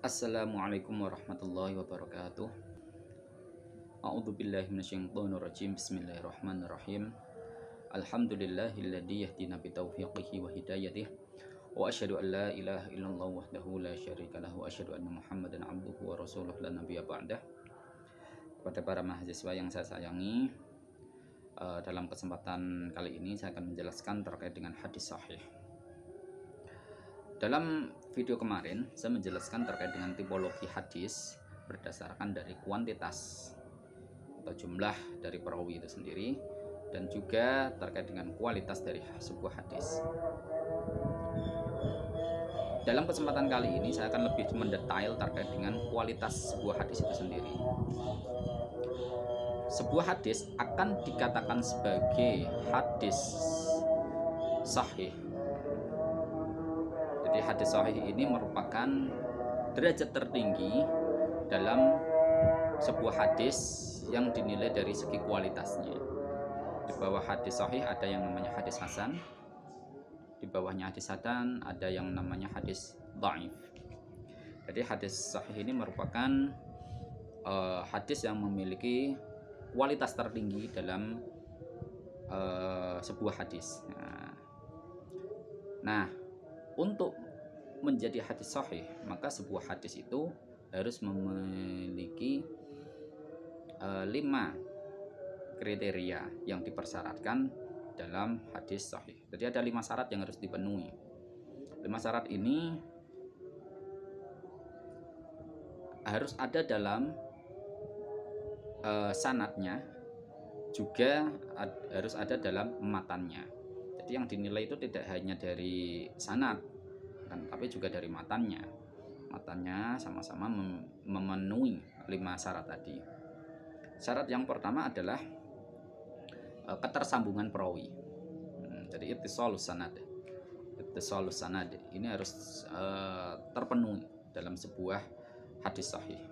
Assalamualaikum warahmatullahi wabarakatuh. A'udzu billahi minasyaitonir rajim. Bismillahirrahmanirrahim. Alhamdulillahilladzi yahdina bitaufiqihi wa hidayatihi wa asyhadu an la ilaha illallah wahdahu la syarika lahu wa asyhadu anna Muhammadan abduhu wa rasuluhu la nabiyya ba'dah. Kepada para mahasiswa yang saya sayangi, dalam kesempatan kali ini saya akan menjelaskan terkait dengan hadis sahih. Dalam video kemarin saya menjelaskan terkait dengan tipologi hadis berdasarkan dari kuantitas atau jumlah dari perawi itu sendiri, dan juga terkait dengan kualitas dari sebuah hadis. Dalam kesempatan kali ini saya akan lebih mendetail terkait dengan kualitas sebuah hadis itu sendiri. Sebuah hadis akan dikatakan sebagai hadis sahih. Jadi hadis sahih ini merupakan derajat tertinggi dalam sebuah hadis yang dinilai dari segi kualitasnya. Di bawah hadis sahih ada yang namanya hadis hasan. Di bawahnya hadis hasan ada yang namanya hadis dhaif. Jadi hadis sahih ini merupakan hadis yang memiliki kualitas tertinggi dalam sebuah hadis. Nah, untuk menjadi hadis sahih, maka sebuah hadis itu harus memiliki 5 kriteria yang dipersyaratkan dalam hadis sahih. Jadi ada 5 syarat yang harus dipenuhi. 5 syarat ini harus ada dalam sanadnya, juga harus ada dalam matannya. Jadi yang dinilai itu tidak hanya dari sanad, tapi juga dari matannya. Matannya sama-sama memenuhi 5 syarat tadi. Syarat yang pertama adalah ketersambungan perawi. Jadi ittisalus sanad. Ittisalus sanad ini harus terpenuhi dalam sebuah hadis sahih.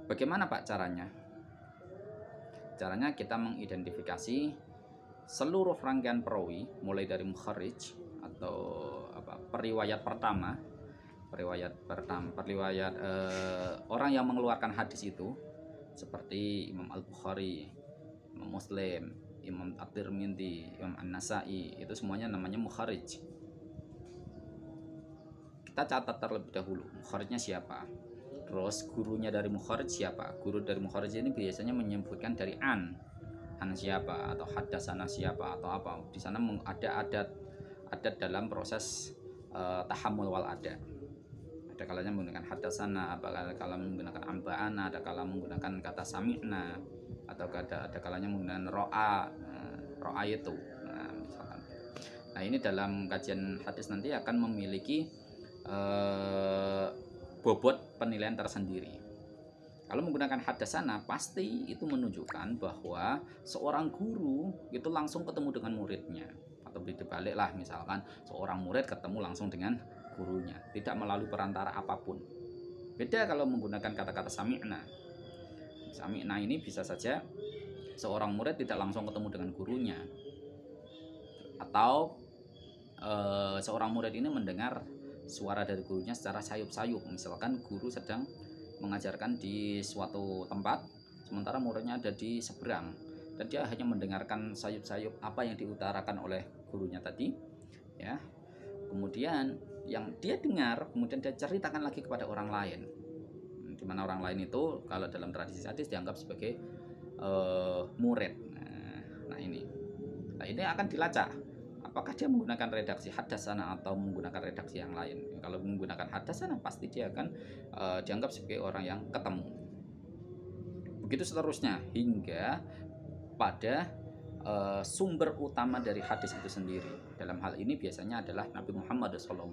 Bagaimana Pak caranya? Caranya kita mengidentifikasi seluruh rangkaian perawi mulai dari mukharrij atau periwayat pertama, orang yang mengeluarkan hadis itu, seperti Imam Al-Bukhari, Imam Muslim, Imam At-Tirmidzi, Imam An-Nasa'i, itu semuanya namanya mukharrij. Kita catat terlebih dahulu mukharrijnya siapa, terus gurunya dari mukharrij siapa. Guru dari mukharrij ini biasanya menyebutkan dari an siapa, atau hadasana siapa, atau apa. Di sana ada adat dalam proses tahammul wal ada. Ada kalanya menggunakan hadasana, kalau menggunakan amba'ana, ada kalanya menggunakan kata sami'na, atau ada kalanya menggunakan ro'a itu. Misalkan. Nah, ini dalam kajian hadis nanti akan memiliki bobot penilaian tersendiri. Kalau menggunakan hadasana, pasti itu menunjukkan bahwa seorang guru itu langsung ketemu dengan muridnya, atau dibalik lah, misalkan seorang murid ketemu langsung dengan gurunya, tidak melalui perantara apapun. Beda kalau menggunakan kata-kata sami'na. Sami'na ini bisa saja seorang murid tidak langsung ketemu dengan gurunya, atau seorang murid ini mendengar suara dari gurunya secara sayup-sayup. Misalkan guru sedang mengajarkan di suatu tempat, sementara muridnya ada di seberang, dan dia hanya mendengarkan sayup-sayup apa yang diutarakan oleh gurunya tadi, ya. Kemudian yang dia dengar, kemudian dia ceritakan lagi kepada orang lain, di mana orang lain itu kalau dalam tradisi hadis dianggap sebagai murid. Nah ini akan dilacak apakah dia menggunakan redaksi hadasana atau menggunakan redaksi yang lain. Kalau menggunakan hadasana, pasti dia akan dianggap sebagai orang yang ketemu. Begitu seterusnya hingga pada sumber utama dari hadis itu sendiri. Dalam hal ini biasanya adalah Nabi Muhammad SAW.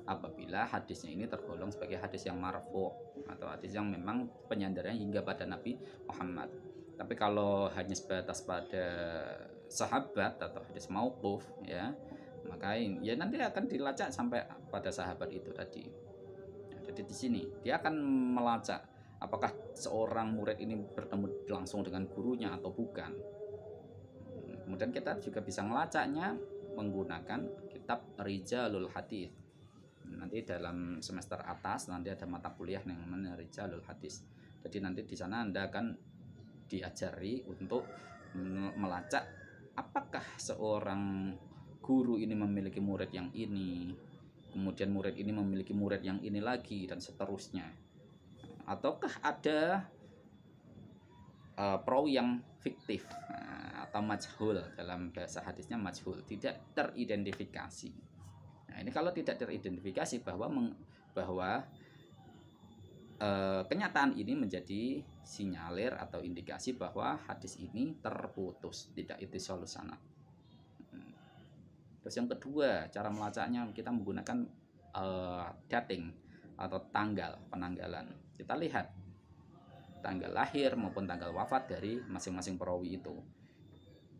Apabila hadisnya ini tergolong sebagai hadis yang marfu, atau hadis yang memang penyandarannya hingga pada Nabi Muhammad. Tapi kalau hanya sebatas pada sahabat atau hadis mauquf, ya, maka ya nanti akan dilacak sampai pada sahabat itu tadi. Jadi di sini dia akan melacak apakah seorang murid ini bertemu langsung dengan gurunya atau bukan. Kemudian kita juga bisa melacaknya menggunakan kitab Rijalul Hadis. nanti dalam semester atas nanti ada mata kuliah yang namanya Rijalul Hadis. Jadi nanti di sana Anda akan diajari untuk melacak apakah seorang guru ini memiliki murid yang ini, kemudian murid ini memiliki murid yang ini lagi, dan seterusnya. Ataukah ada perawi yang fiktif atau majhul, dalam bahasa hadisnya majhul, tidak teridentifikasi. Nah, ini kalau tidak teridentifikasi bahwa kenyataan ini menjadi sinyalir atau indikasi bahwa hadis ini terputus, tidak ittisalus sanad. Terus yang kedua, cara melacaknya kita menggunakan dating atau tanggal penanggalan. Kita lihat tanggal lahir maupun tanggal wafat dari masing-masing perawi itu.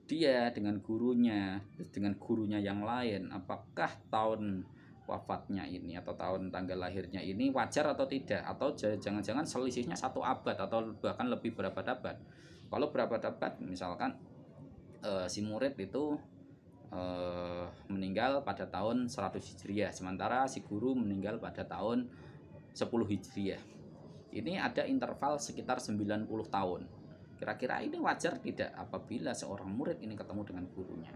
Dia dengan gurunya yang lain, apakah tahun wafatnya ini atau tahun tanggal lahirnya ini wajar atau tidak, atau jangan-jangan selisihnya 1 abad atau bahkan lebih berabad-abad. Kalau berabad-abad, misalkan si murid itu meninggal pada tahun 100 Hijriah, sementara si guru meninggal pada tahun 10 Hijriah. Ini ada interval sekitar 90 tahun. Kira-kira ini wajar tidak apabila seorang murid ini ketemu dengan gurunya?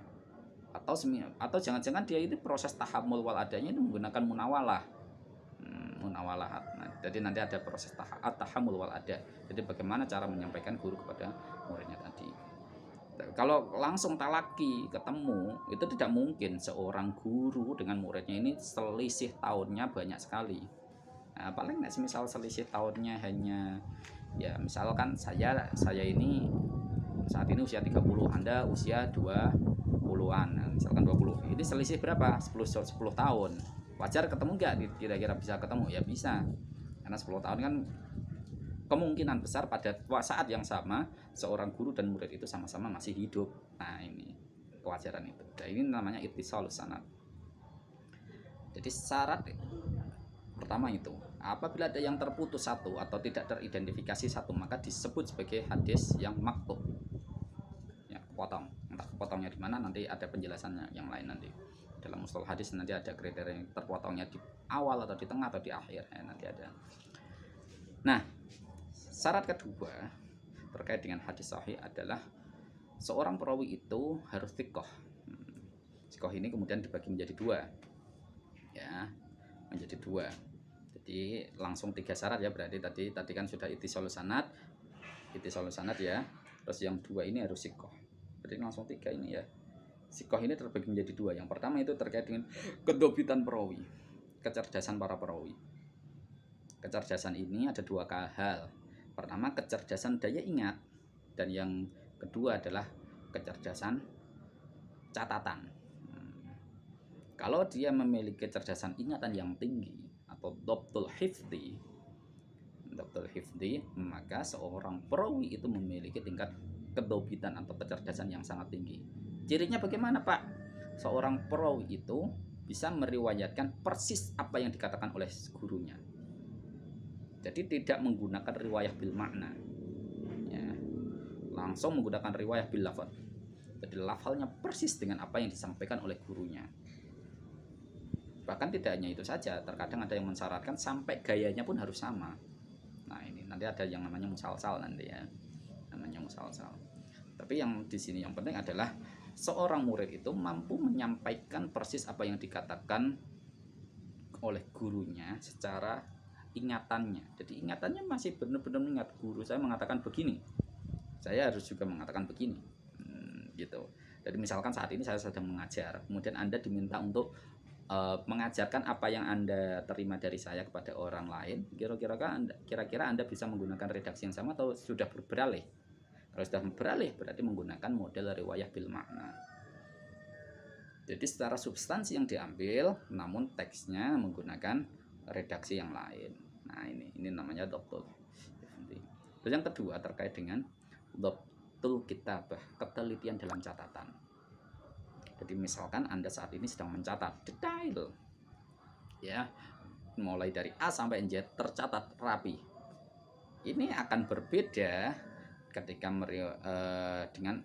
Atau jangan-jangan dia ini proses tahammul wal adanya ini menggunakan munawalah. Munawalah. Nah, jadi nanti ada proses tahammul wal ada. Jadi bagaimana cara menyampaikan guru kepada muridnya tadi. Kalau langsung talaki ketemu, itu tidak mungkin seorang guru dengan muridnya ini selisih tahunnya banyak sekali. Nah, paling misal selisih tahunnya hanya, ya misalkan saya ini saat ini usia 30, Anda usia 20-an, misalkan 20. Ini selisih berapa? 10 tahun. Wajar ketemu nggak? Kira-kira bisa ketemu? Ya bisa. Karena 10 tahun kan kemungkinan besar pada saat yang sama seorang guru dan murid itu sama-sama masih hidup. Nah, ini kewajaran itu. Dan ini namanya ittisalus sanad. Jadi syarat pertama itu, apabila ada yang terputus satu atau tidak teridentifikasi satu, maka disebut sebagai hadis yang maktub. Ya, potong. Entah potongnya di mana, nanti ada penjelasannya yang lain nanti. Dalam mustalah hadis nanti ada kriteria terpotongnya di awal atau di tengah atau di akhir. Ya, nanti ada. Nah, syarat kedua terkait dengan hadis sahih adalah seorang perawi itu harus thiqah. Thiqah ini kemudian dibagi menjadi 2. Ya, menjadi 2. Jadi langsung 3 syarat ya, berarti tadi kan sudah ittisalus sanad ya. Terus yang 2 ini harus thiqah. Berarti langsung 3 ini ya. Thiqah ini terbagi menjadi 2. Yang pertama itu terkait dengan kedobitan perawi, kecerdasan para perawi. Kecerdasan ini ada 2 hal. Pertama, kecerdasan daya ingat, dan yang kedua adalah kecerdasan catatan. Kalau dia memiliki kecerdasan ingatan yang tinggi atau dhabtul hifdzi, maka seorang perawi itu memiliki tingkat kedobitan atau kecerdasan yang sangat tinggi. Cirinya bagaimana, Pak? Seorang perawi itu bisa meriwayatkan persis apa yang dikatakan oleh gurunya. Jadi tidak menggunakan riwayah bil makna, ya, langsung menggunakan riwayah bil lafal. Jadi lafalnya persis dengan apa yang disampaikan oleh gurunya. Bahkan tidak hanya itu saja, terkadang ada yang mensyaratkan sampai gayanya pun harus sama. Nah, ini nanti ada yang namanya musalsal nanti ya, namanya musalsal. Tapi yang di sini yang penting adalah seorang murid itu mampu menyampaikan persis apa yang dikatakan oleh gurunya secara ingatannya. Jadi ingatannya masih benar-benar ingat, guru saya mengatakan begini, saya harus juga mengatakan begini, gitu. Jadi misalkan saat ini saya sedang mengajar, kemudian Anda diminta untuk mengajarkan apa yang Anda terima dari saya kepada orang lain. Kira-kira Anda bisa menggunakan redaksi yang sama atau sudah beralih? Kalau sudah beralih berarti menggunakan model riwayah bil makna. Jadi secara substansi yang diambil, namun teksnya menggunakan redaksi yang lain. Nah, ini namanya dhabtul. Terus yang kedua terkait dengan dhabtul kitabah, ketelitian dalam catatan. Jadi misalkan Anda saat ini sedang mencatat detail, ya, mulai dari A sampai Z tercatat rapi. Ini akan berbeda ketika dengan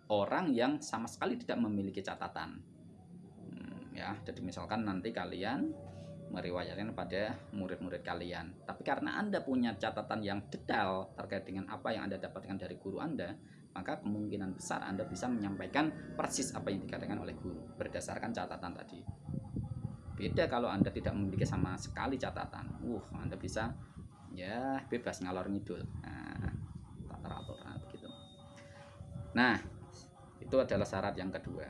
orang yang sama sekali tidak memiliki catatan. Ya, jadi misalkan nanti kalian meriwayatkan pada murid-murid kalian. Tapi karena Anda punya catatan yang detail terkait dengan apa yang Anda dapatkan dari guru Anda, maka kemungkinan besar Anda bisa menyampaikan persis apa yang dikatakan oleh guru berdasarkan catatan tadi. Beda kalau Anda tidak memiliki sama sekali catatan. Anda bisa ya bebas ngalor ngidul. Tak teratur begitu. Nah, itu adalah syarat yang kedua.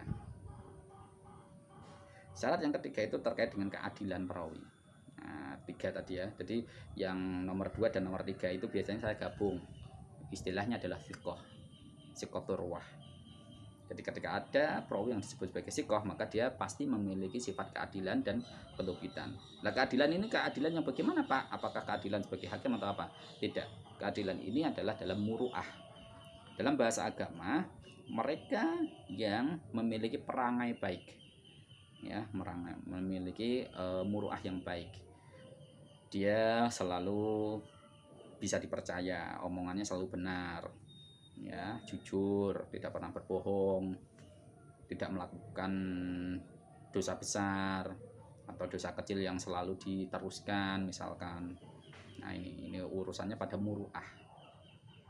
Syarat yang ketiga itu terkait dengan keadilan perawi. Nah, 3 tadi ya. Jadi yang nomor 2 dan nomor 3 itu biasanya saya gabung. Istilahnya adalah sikoh turwah. Jadi ketika ada perawi yang disebut sebagai sikoh, maka dia pasti memiliki sifat keadilan dan kelupitan. Nah, keadilan ini keadilan yang bagaimana, Pak? Apakah keadilan sebagai hakim atau apa? Tidak. Keadilan ini adalah dalam muru'ah. Dalam bahasa agama, mereka yang memiliki perangai baik, ya, memiliki muru'ah yang baik, dia selalu bisa dipercaya, omongannya selalu benar, ya, jujur, tidak pernah berbohong, tidak melakukan dosa besar atau dosa kecil yang selalu diteruskan misalkan. Nah, ini urusannya pada muru'ah,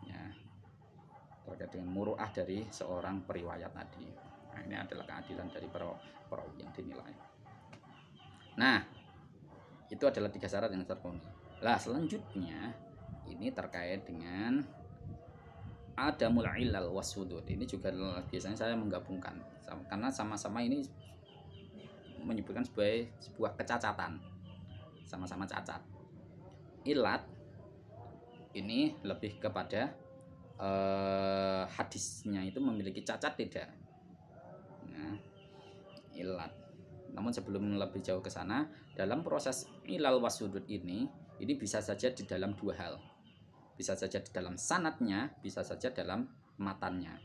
ya, terkait dengan muru'ah dari seorang periwayat tadi. Nah, ini adalah keadilan dari perawi yang dinilai. Nah, itu adalah 3 syarat yang terpenuhi. Lah, selanjutnya ini terkait dengan adamul ilal wasudud. Ini juga biasanya saya menggabungkan karena sama-sama ini menyebutkan sebuah kecacatan, sama-sama cacat. Ilat ini lebih kepada hadisnya itu memiliki cacat tidak. Nah, ilat. Namun sebelum lebih jauh ke sana, dalam proses ilal wasudud ini bisa saja di dalam 2 hal. Bisa saja di dalam sanadnya, bisa saja dalam matannya.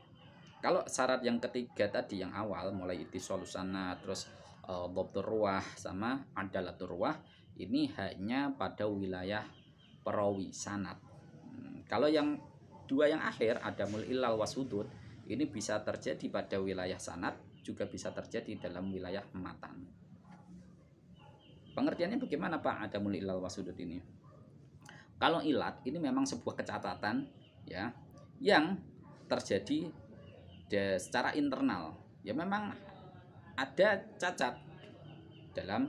Kalau syarat yang ketiga tadi yang awal, mulai ittisalus sanad, terus dhabtur ruwah sama adalatur ruwah, ini hanya pada wilayah perawi sanad. Kalau yang 2 yang akhir, adamul ilal wasudud, ini bisa terjadi pada wilayah sanad, juga bisa terjadi dalam wilayah matan. Pengertiannya bagaimana, Pak, adamul ilal wasudud ini? Kalau ilat ini memang sebuah kecacatan, ya, yang terjadi secara internal. Ya, memang ada cacat dalam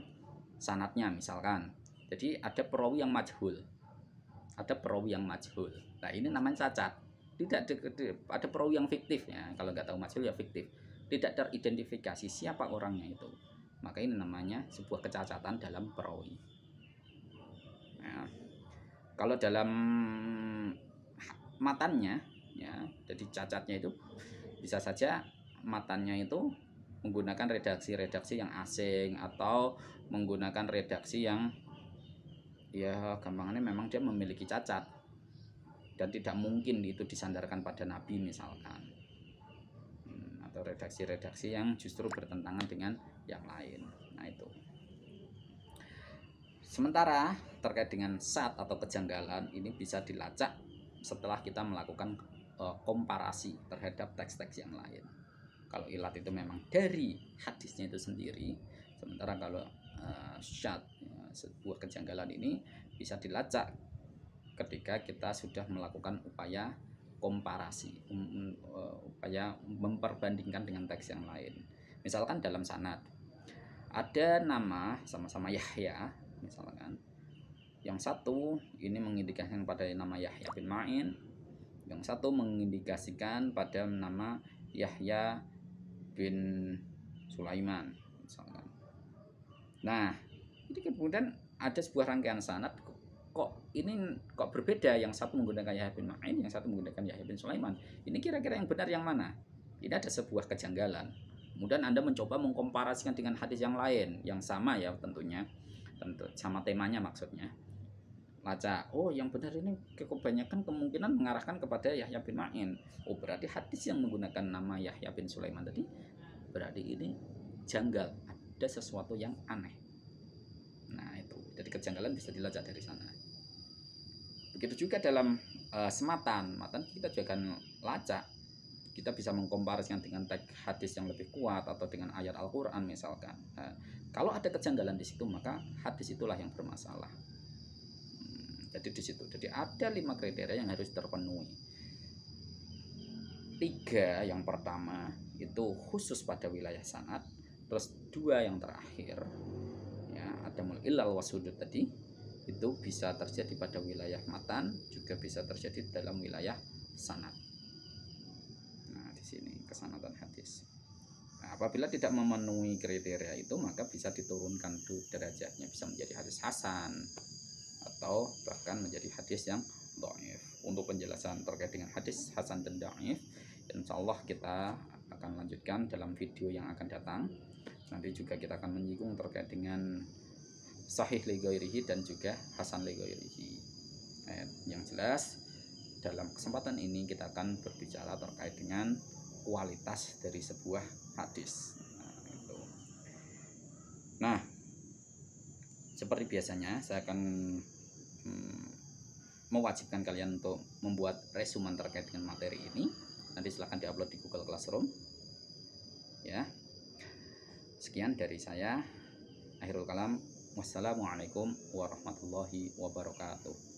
sanadnya misalkan. Jadi ada perawi yang majhul. Nah, ini namanya cacat. Tidak ada perawi yang fiktif, ya. Kalau nggak tahu majhul ya fiktif. Tidak teridentifikasi siapa orangnya itu. Maka ini namanya sebuah kecacatan dalam perawi. Nah, kalau dalam matannya, ya, jadi cacatnya itu bisa saja matannya itu menggunakan redaksi yang asing atau menggunakan redaksi yang, ya, gampangannya memang dia memiliki cacat dan tidak mungkin itu disandarkan pada Nabi misalkan, atau redaksi-redaksi yang justru bertentangan dengan yang lain. Nah, itu. Sementara terkait dengan syad atau kejanggalan ini bisa dilacak setelah kita melakukan komparasi terhadap teks-teks yang lain. Kalau ilat itu memang dari hadisnya itu sendiri, sementara kalau syad, sebuah kejanggalan ini bisa dilacak ketika kita sudah melakukan upaya komparasi, upaya memperbandingkan dengan teks yang lain. Misalkan dalam sanad ada nama sama-sama Yahya misalkan, yang satu ini mengindikasikan pada nama Yahya bin Ma'in, yang satu mengindikasikan pada nama Yahya bin Sulaiman misalkan. Nah, ini kemudian ada sebuah rangkaian sanad kok berbeda, yang satu menggunakan Yahya bin Ma'in, yang satu menggunakan Yahya bin Sulaiman. Ini kira-kira yang benar yang mana? Ini ada sebuah kejanggalan. Kemudian Anda mencoba mengkomparasikan dengan hadis yang lain yang sama, ya, tentu sama temanya maksudnya. Laca, yang benar ini kebanyakan kemungkinan mengarahkan kepada Yahya bin Ma'in. Berarti hadis yang menggunakan nama Yahya bin Sulaiman tadi berarti ini janggal, ada sesuatu yang aneh. Nah, itu. Jadi kejanggalan bisa dilacak dari sana. Begitu juga dalam sematan kita juga akan lacak kita bisa mengkomparasikan dengan teks hadis yang lebih kuat atau dengan ayat Al-Quran misalkan. Nah, kalau ada kejanggalan di situ, maka hadis itulah yang bermasalah. Jadi di situ, jadi ada 5 kriteria yang harus terpenuhi. 3 yang pertama itu khusus pada wilayah sanad, terus 2 yang terakhir ya ada ilal wasudud tadi, itu bisa terjadi pada wilayah matan, juga bisa terjadi dalam wilayah sanad. Nah, di sini kesanatan hadis. Nah, apabila tidak memenuhi kriteria itu, maka bisa diturunkan derajatnya, bisa menjadi hadis hasan atau bahkan menjadi hadis yang dhaif. Untuk penjelasan terkait dengan hadis hasan dan dhaif, insyaallah kita akan lanjutkan dalam video yang akan datang. Nanti juga kita akan menyinggung terkait dengan sahih li ghairihi dan juga hasan li ghairihi. Yang jelas dalam kesempatan ini kita akan berbicara terkait dengan kualitas dari sebuah hadis. Nah, seperti biasanya saya akan mewajibkan kalian untuk membuat resumen terkait dengan materi ini. Nanti silahkan diupload di Google Classroom ya. Sekian dari saya, akhirul kalam. Wassalamualaikum warahmatullahi wabarakatuh.